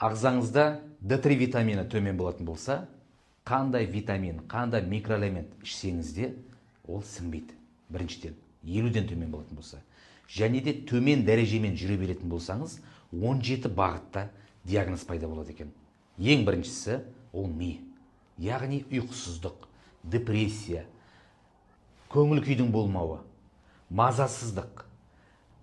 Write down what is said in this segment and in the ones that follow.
ағзаңызда D3 витамині төмен болатын болса, қандай витамин, қандай микроэлемент ішсеңіз де ол сіңбейді. Біріншіден 50-ден төмен болатын болса, және де төмен дәрежемен жүре беретін болсаңыз, 17 бағытта диагноз пайда болады екен. Ең біріншісі ол ми, яғни ұйқысыздық, депрессия, көңіл күйдің болмауы, мазасыздық,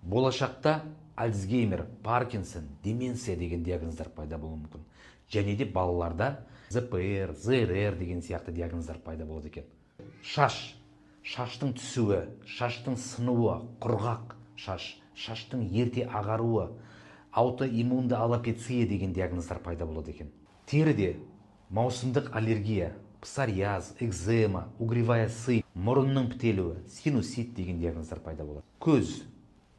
болашақта Альцгеймер, Паркинсон, деменция деген диагноздар пайда болуы мүмкін. Және де балаларда ЗПР, ЗРР деген сияқты диагноздар пайда болады екен. Шаштың түсуі, шаштың сынуы, құрғақ шаштың ерте ағаруы, аутоиммунды аллопеция деген диагноздар пайда болады екен. Теріде маусымдық аллергия, псориаз, экзема, угревая сыпь, мұрынның бітелуі, синусит деген диагноздар пайда болады. Көз,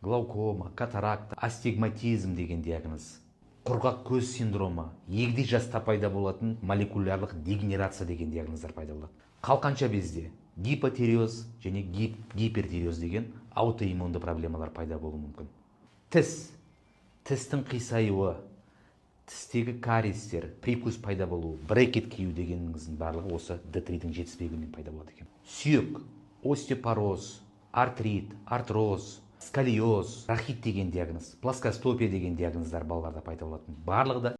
глаукома, катаракта, астигматизм деген диагноз, құрғақ көз синдромы, егде жаста пайда болатын молекулярлық дегенерация деген диагноздар пайда болады. Қалқанша безде гипотиреоз және гипертиреоз деген аутоиммунды проблемалар пайда болуы мүмкін. Тістің қисаюы, тістегі кариестер, прикус пайда болуы, брекет кию дегеніңіздің барлығы осы D3-дің жетіспеуінен пайда болады екен. Сүйек, остеопороз, артрит, артроз, сколиоз, рахит деген диагноз, плоскостопия деген диагноздар балаларда пайда болатын. Барлығы да